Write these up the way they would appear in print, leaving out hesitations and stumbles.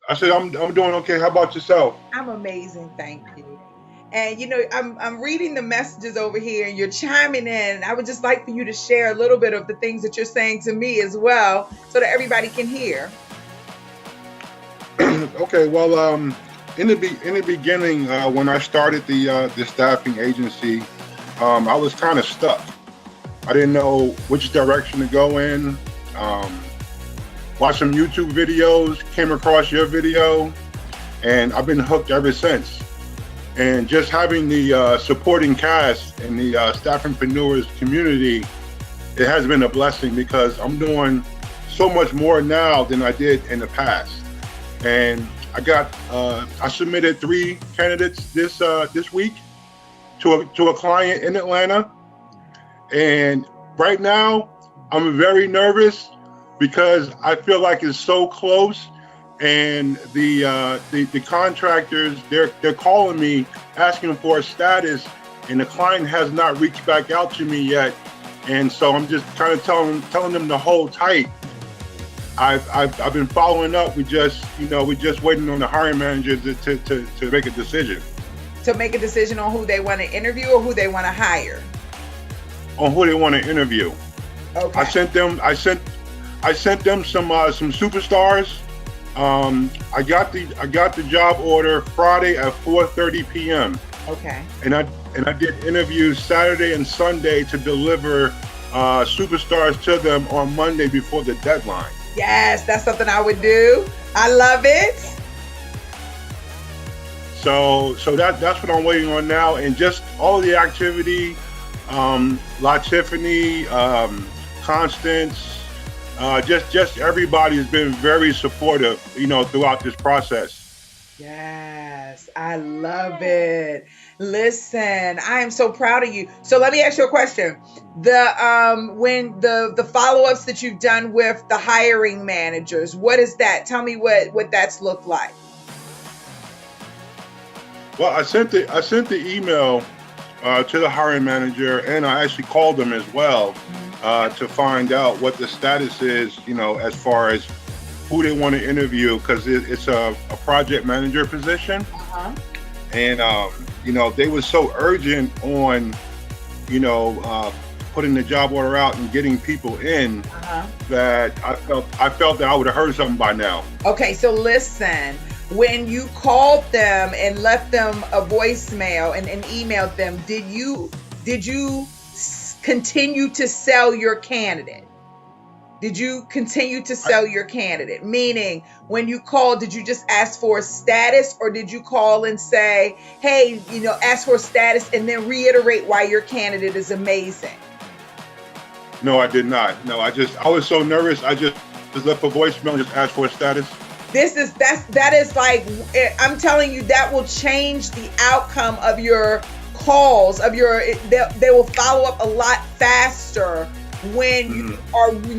I said, I'm doing okay. How about yourself? I'm amazing, thank you. And I'm reading the messages over here, and you're chiming in. I would just like for you to share a little bit of the things that you're saying to me as well, so that everybody can hear. Okay, well, in the beginning, when I started the staffing agency, I was kind of stuck. I didn't know which direction to go in. Um, Watched some YouTube videos, came across your video, and I've been hooked ever since. And just having the supporting cast and the staffingpreneurs community, it has been a blessing because I'm doing so much more now than I did in the past. And I submitted 3 candidates this week to a client in Atlanta. And right now, I'm very nervous because I feel like it's so close, and the contractors they're calling me asking for a status, and the client has not reached back out to me yet, and so I'm just kind of telling them to hold tight. I've been following up. We're just waiting on the hiring manager to make a decision. To make a decision on who they want to interview or who they want to hire. On who they want to interview. Okay. I sent them some superstars. I got the job order Friday at 4:30 p.m. Okay. And I did interviews Saturday and Sunday to deliver superstars to them on Monday before the deadline. Yes, that's something I would do. I love it. So that's what I'm waiting on now, and just all the activity. La Tiffany, Constance, just everybody has been very supportive, throughout this process. Yes, I love it. Listen, I am so proud of you. So let me ask you a question. When the follow-ups that you've done with the hiring managers, what is that? Tell me what that's looked like. Well, I sent the email to the hiring manager, and I actually called them as well to find out what the status is, as far as who they want to interview, because it's a project manager position. Uh-huh. And they were so urgent on putting the job order out and getting people in, that I felt that I would have heard something by now. Okay, so listen, when you called them and left them a voicemail and emailed them, did you continue to sell your candidate? Did you continue to sell your candidate? Meaning, when you called, did you just ask for a status, or did you call and say, hey, ask for a status and then reiterate why your candidate is amazing? No, I did not. No, I was so nervous. I just left a voicemail and just asked for a status. That is like, I'm telling you, that will change the outcome of your calls, they will follow up a lot faster when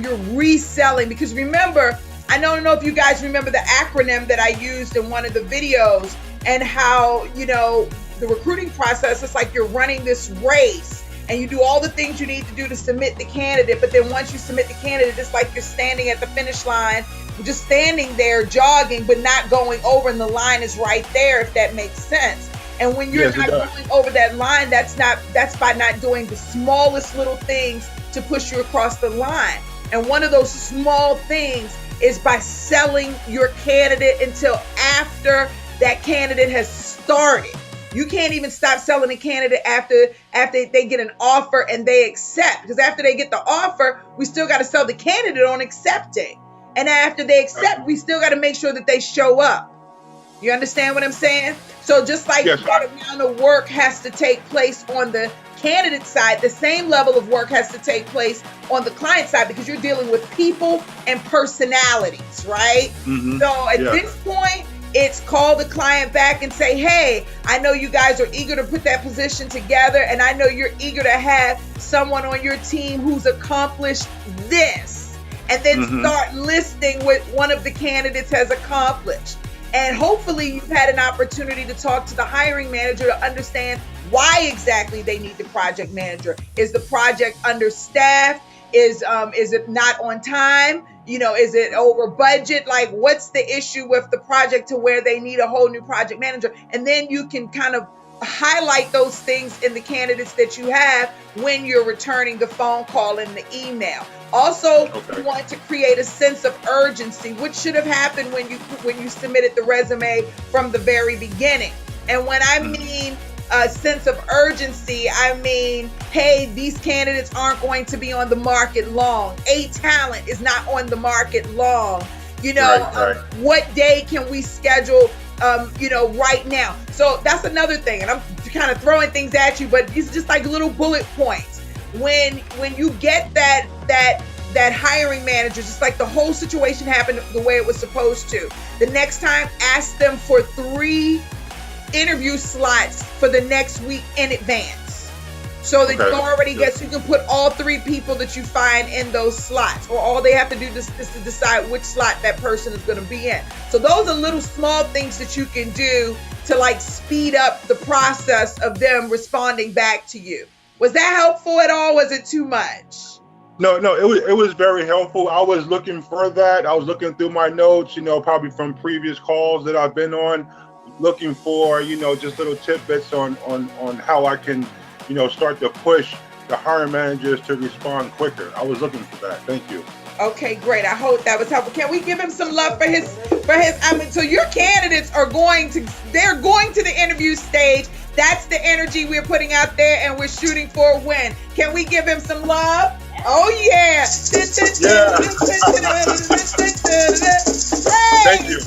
you're reselling. Because remember, I don't know if you guys remember the acronym that I used in one of the videos, and how, the recruiting process is like you're running this race, and you do all the things you need to do to submit the candidate. But then once you submit the candidate, it's like you're standing at the finish line, just standing there jogging, but not going over, and the line is right there, if that makes sense. And when you're not going over that line, that's by not doing the smallest little things to push you across the line. And one of those small things is by selling your candidate until after that candidate has started. You can't even stop selling a candidate after they get an offer and they accept. Because after they get the offer, we still got to sell the candidate on accepting. And after they accept, we still got to make sure that they show up. You understand what I'm saying? So just like that amount of work has to take place on the candidate side, the same level of work has to take place on the client side, because you're dealing with people and personalities, right? Mm-hmm. So at this point, it's call the client back and say, hey, I know you guys are eager to put that position together, and I know you're eager to have someone on your team who's accomplished this. And then start listing what one of the candidates has accomplished. And hopefully you've had an opportunity to talk to the hiring manager to understand why exactly they need the project manager. Is the project understaffed? Is it not on time? Is it over budget? Like, what's the issue with the project to where they need a whole new project manager? And then you can kind of highlight those things in the candidates that you have when you're returning the phone call and the email. Also, you want to create a sense of urgency, which should have happened when you submitted the resume from the very beginning. And when I mean a sense of urgency, I mean, hey, these candidates aren't going to be on the market long. A talent is not on the market long. What day can we schedule, right now? So that's another thing. And I'm kind of throwing things at you, but it's just like little bullet points. When you get that hiring manager, just like the whole situation happened the way it was supposed to, the next time, ask them for 3 interview slots for the next week in advance, so that you already get, so you can put all 3 people that you find in those slots, or all they have to do is to decide which slot that person is going to be in. So those are little small things that you can do to like speed up the process of them responding back to you. Was that helpful at all? Was it too much? No, it was very helpful. I was looking for that. I was looking through my notes, probably from previous calls that I've been on, looking for, just little tidbits on how I can, start to push the hiring managers to respond quicker. I was looking for that. Thank you. Okay, great. I hope that was helpful. Can we give him some love for his, so your candidates they're going to the interview stage. That's the energy we're putting out there, and we're shooting for a win. Can we give him some love? Oh yeah. Thank you.